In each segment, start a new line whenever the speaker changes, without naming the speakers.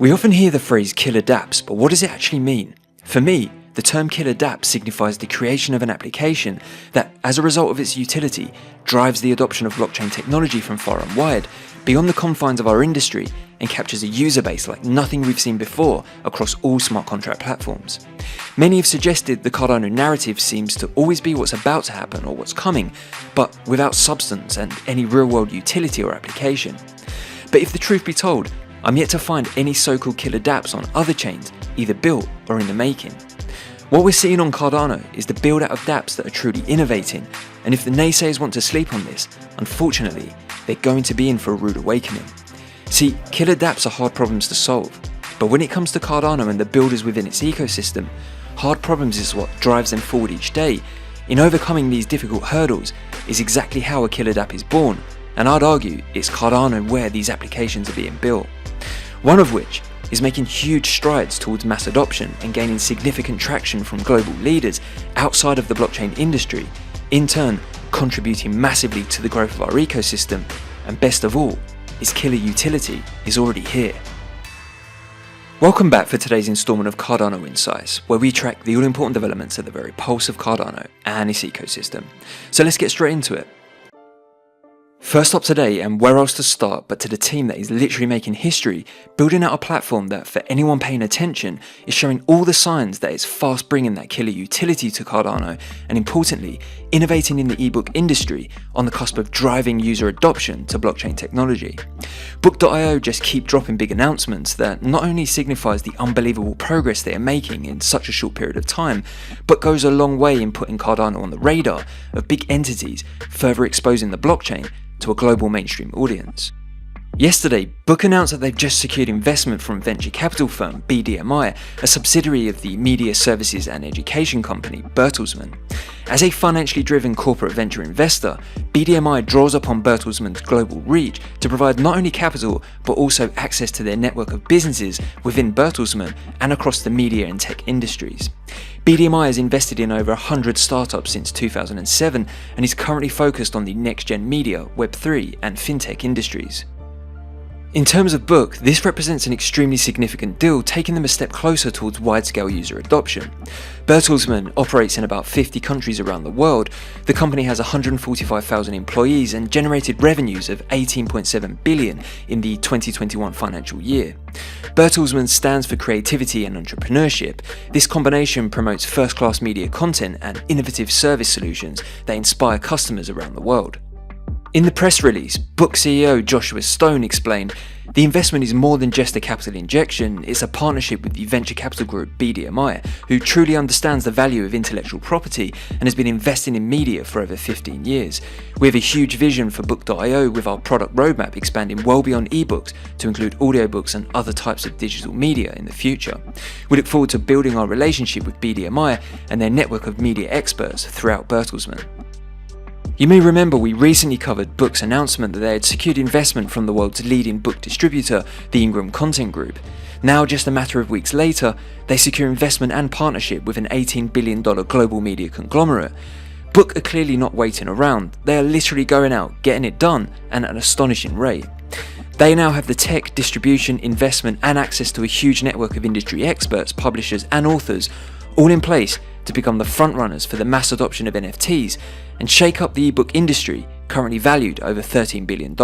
We often hear the phrase killer dApps, but what does it actually mean? For me, the term killer dApp signifies the creation of an application that, as a result of its utility, drives the adoption of blockchain technology from far and wide, beyond the confines of our industry, and captures a user base like nothing we've seen before across all smart contract platforms. Many have suggested the Cardano narrative seems to always be what's about to happen or what's coming, but without substance and any real-world utility or application. But if the truth be told, I'm yet to find any so-called killer dApps on other chains, either built or in the making. What we're seeing on Cardano is the build-out of dApps that are truly innovating, and if the naysayers want to sleep on this, unfortunately, they're going to be in for a rude awakening. See, killer dApps are hard problems to solve, but when it comes to Cardano and the builders within its ecosystem, hard problems is what drives them forward each day. In overcoming these difficult hurdles is exactly how a killer dApp is born, and I'd argue it's Cardano where these applications are being built. One of which is making huge strides towards mass adoption and gaining significant traction from global leaders outside of the blockchain industry, in turn contributing massively to the growth of our ecosystem, and best of all, its killer utility is already here. Welcome back for today's installment of Cardano Insights, where we track the all-important developments at the very pulse of Cardano and its ecosystem. So let's get straight into it. First up today, and where else to start but to the team that is literally making history, building out a platform that, for anyone paying attention, is showing all the signs that it's fast bringing that killer utility to Cardano, and importantly, innovating in the ebook industry on the cusp of driving user adoption to blockchain technology. Book.io just keep dropping big announcements that not only signifies the unbelievable progress they are making in such a short period of time, but goes a long way in putting Cardano on the radar of big entities, further exposing the blockchain to a global mainstream audience. Yesterday, Book announced that they've just secured investment from venture capital firm BDMI, a subsidiary of the media services and education company Bertelsmann. As a financially driven corporate venture investor, BDMI draws upon Bertelsmann's global reach to provide not only capital but also access to their network of businesses within Bertelsmann and across the media and tech industries. BDMI has invested in over 100 startups since 2007 and is currently focused on the next-gen media, Web3 and fintech industries. In terms of Book, this represents an extremely significant deal, taking them a step closer towards wide-scale user adoption. Bertelsmann operates in about 50 countries around the world. The company has 145,000 employees and generated revenues of 18.7 billion in the 2021 financial year. Bertelsmann stands for creativity and entrepreneurship. This combination promotes first-class media content and innovative service solutions that inspire customers around the world. In the press release, Book CEO Joshua Stone explained, "The investment is more than just a capital injection, it's a partnership with the venture capital group BDMI, who truly understands the value of intellectual property and has been investing in media for over 15 years. We have a huge vision for Book.io with our product roadmap expanding well beyond ebooks to include audiobooks and other types of digital media in the future. We look forward to building our relationship with BDMI and their network of media experts throughout Bertelsmann." You may remember we recently covered Book's announcement that they had secured investment from the world's leading book distributor, the Ingram Content Group. Now, just a matter of weeks later, they secure investment and partnership with an $18 billion global media conglomerate. Book are clearly not waiting around, they are literally going out, getting it done, and at an astonishing rate. They now have the tech, distribution, investment, and access to a huge network of industry experts, publishers, and authors, all in place to become the frontrunners for the mass adoption of NFTs and shake up the ebook industry, currently valued over $13 billion.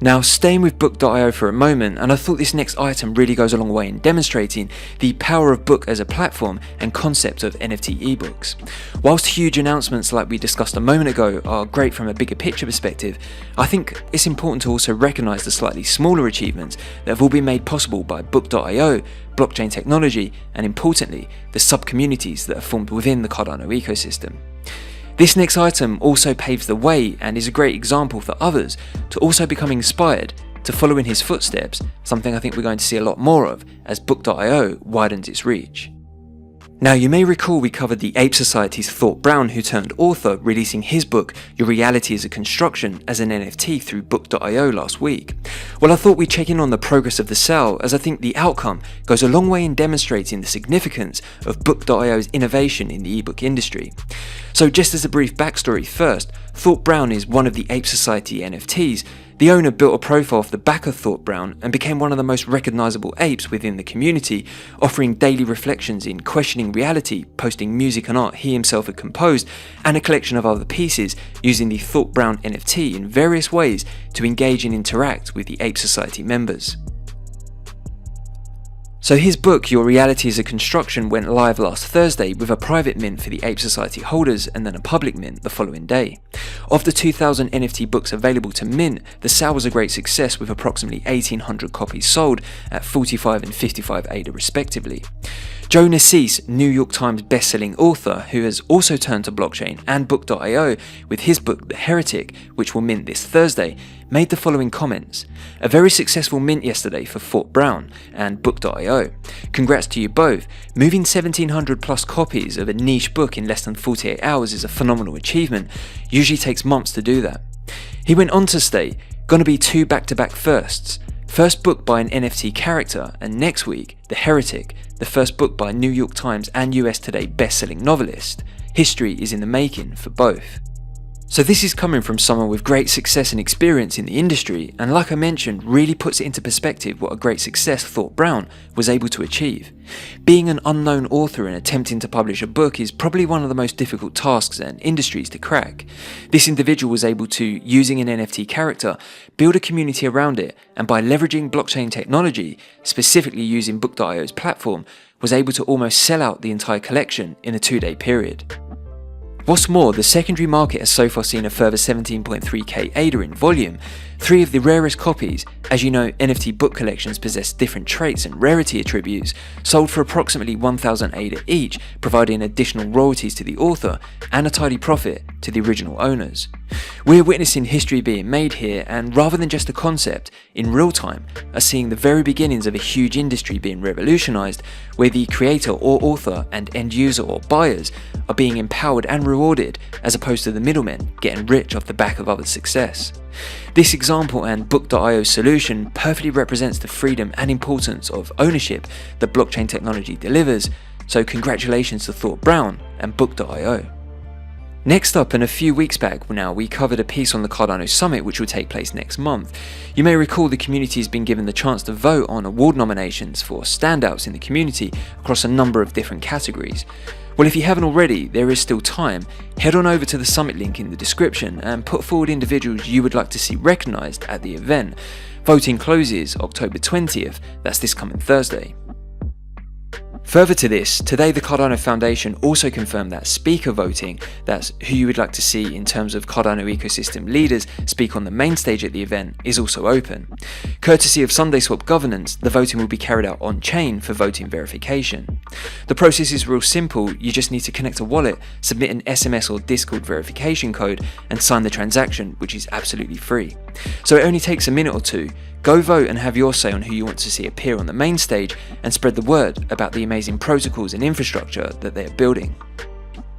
Now, staying with Book.io for a moment, and I thought this next item really goes a long way in demonstrating the power of Book as a platform and concept of NFT ebooks. Whilst huge announcements like we discussed a moment ago are great from a bigger picture perspective, I think it's important to also recognise the slightly smaller achievements that have all been made possible by Book.io, blockchain technology, and importantly, the sub-communities that are formed within the Cardano ecosystem. This next item also paves the way and is a great example for others to also become inspired to follow in his footsteps, something I think we're going to see a lot more of as Book.io widens its reach. Now, you may recall we covered the Ape Society's Thought Brown, who turned author, releasing his book Your Reality is a Construction as an NFT through Book.io last week. Well, I thought we'd check in on the progress of the sale, as I think the outcome goes a long way in demonstrating the significance of Book.io's innovation in the ebook industry. So just as a brief backstory first, Thought Brown is one of the Ape Society NFTs The owner built a profile off the back of Thought Brown and became one of the most recognisable apes within the community, offering daily reflections in questioning reality, posting music and art he himself had composed, and a collection of other pieces, using the Thought Brown NFT in various ways to engage and interact with the Ape Society members. So his book, Your Reality is a Construction, went live last Thursday with a private mint for the Ape Society holders and then a public mint the following day. Of the 2,000 NFT books available to mint, the sale was a great success with approximately 1,800 copies sold at 45 and 55 ADA respectively. Joe Nassis, New York Times best-selling author, who has also turned to blockchain and Book.io with his book The Heretic, which will mint this Thursday, made the following comments. A very successful mint yesterday for Thought Brown and Book.io. Congrats to you both. Moving 1,700 plus copies of a niche book in less than 48 hours is a phenomenal achievement. Usually takes months to do that. He went on to state, gonna be 2 back-to-back firsts. First book by an NFT character, and next week, The Heretic, the first book by a New York Times and US Today best-selling novelist. History is in the making for both. So this is coming from someone with great success and experience in the industry, and like I mentioned, really puts it into perspective what a great success Thought Brown was able to achieve. Being an unknown author and attempting to publish a book is probably one of the most difficult tasks and industries to crack. This individual was able to, using an NFT character, build a community around it, and by leveraging blockchain technology, specifically using Book.io's platform, was able to almost sell out the entire collection in a 2-day period. What's more, the secondary market has so far seen a further 17.3k ADA in volume, 3 of the rarest copies. As you know, NFT book collections possess different traits and rarity attributes, sold for approximately 1,000 ADA each, providing additional royalties to the author and a tidy profit to the original owners. We're witnessing history being made here, and rather than just a concept, in real time, are seeing the very beginnings of a huge industry being revolutionized, where the creator or author and end user or buyers are being empowered and rewarded, as opposed to the middlemen getting rich off the back of others' success. This example and Book.io's solution perfectly represents the freedom and importance of ownership that blockchain technology delivers, so congratulations to Thought Brown and Book.io. Next up, and a few weeks back now, we covered a piece on the Cardano Summit which will take place next month. You may recall the community has been given the chance to vote on award nominations for standouts in the community across a number of different categories. Well, if you haven't already, there is still time. Head on over to the summit link in the description and put forward individuals you would like to see recognised at the event. Voting closes October 20th, that's this coming Thursday. Further to this, today the Cardano Foundation also confirmed that speaker voting, that's who you would like to see in terms of Cardano ecosystem leaders speak on the main stage at the event, is also open. Courtesy of SundaySwap governance, the voting will be carried out on-chain for voting verification. The process is real simple. You just need to connect a wallet, submit an SMS or Discord verification code, and sign the transaction, which is absolutely free. So it only takes a minute or two. Go vote and have your say on who you want to see appear on the main stage, and spread the word about the amazing protocols and infrastructure that they are building.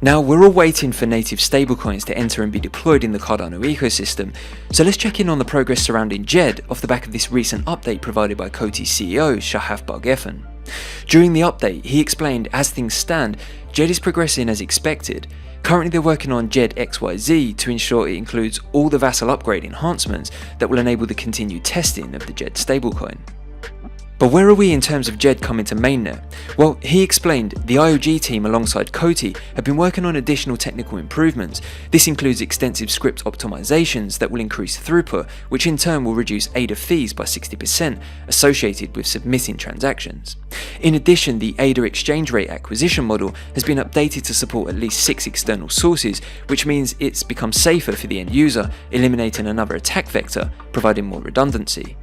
Now, we're all waiting for native stablecoins to enter and be deployed in the Cardano ecosystem, so let's check in on the progress surrounding Djed off the back of this recent update provided by Coty's CEO Shahaf Bar-Geffen. During the update, he explained, as things stand, Djed is progressing as expected. Currently they're working on Djed XYZ to ensure it includes all the Vassal upgrade enhancements that will enable the continued testing of the Djed stablecoin. But where are we in terms of Djed coming to mainnet? Well, he explained the IOG team alongside Coty have been working on additional technical improvements. This includes extensive script optimizations that will increase throughput, which in turn will reduce ADA fees by 60% associated with submitting transactions. In addition, the ADA exchange rate acquisition model has been updated to support at least 6 external sources, which means it's become safer for the end user, eliminating another attack vector, providing more redundancy.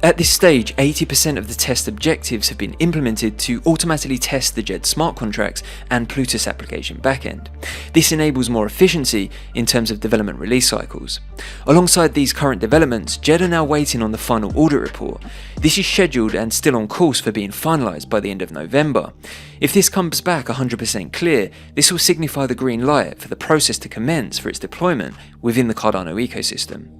At this stage, 80% of the test objectives have been implemented to automatically test the Djed smart contracts and Plutus application backend. This enables more efficiency in terms of development release cycles. Alongside these current developments, Djed are now waiting on the final audit report. This is scheduled and still on course for being finalised by the end of November. If this comes back 100% clear, this will signify the green light for the process to commence for its deployment within the Cardano ecosystem.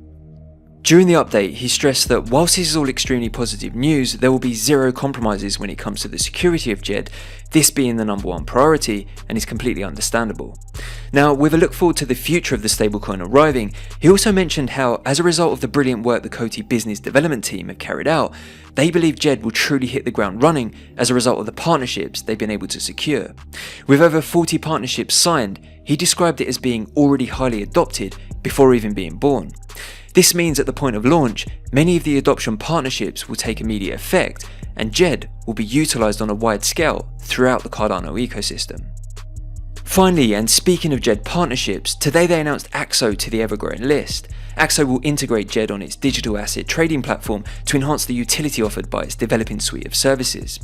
During the update, he stressed that whilst this is all extremely positive news, there will be zero compromises when it comes to the security of Djed, this being the number one priority, and is completely understandable. Now, with a look forward to the future of the stablecoin arriving, he also mentioned how, as a result of the brilliant work the Coty business development team have carried out, they believe Djed will truly hit the ground running as a result of the partnerships they've been able to secure. With over 40 partnerships signed, he described it as being already highly adopted before even being born. This means at the point of launch, many of the adoption partnerships will take immediate effect, and Djed will be utilised on a wide scale throughout the Cardano ecosystem. Finally, and speaking of Djed partnerships, today they announced Axo to the ever-growing list. Axo will integrate Djed on its digital asset trading platform to enhance the utility offered by its developing suite of services.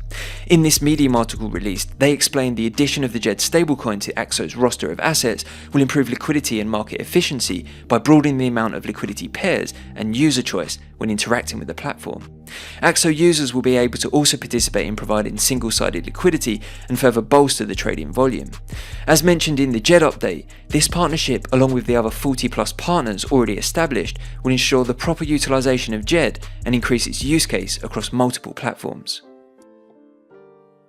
In this Medium article released, they explained the addition of the Djed stablecoin to Axo's roster of assets will improve liquidity and market efficiency by broadening the amount of liquidity pairs and user choice when interacting with the platform. Axo users will be able to also participate in providing single-sided liquidity and further bolster the trading volume. As mentioned in the Djed update, this partnership, along with the other 40 plus partners already established, will ensure the proper utilisation of Djed and increase its use case across multiple platforms.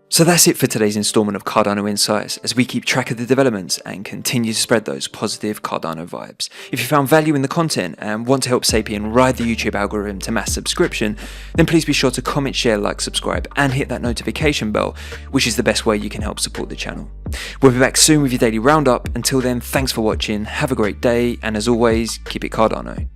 So that's it for today's instalment of Cardano Insights, as we keep track of the developments and continue to spread those positive Cardano vibes. If you found value in the content and want to help Sapien ride the YouTube algorithm to mass subscription, then please be sure to comment, share, like, subscribe and hit that notification bell, which is the best way you can help support the channel. We'll be back soon with your daily roundup. Until then, thanks for watching, have a great day, and as always, keep it Cardano.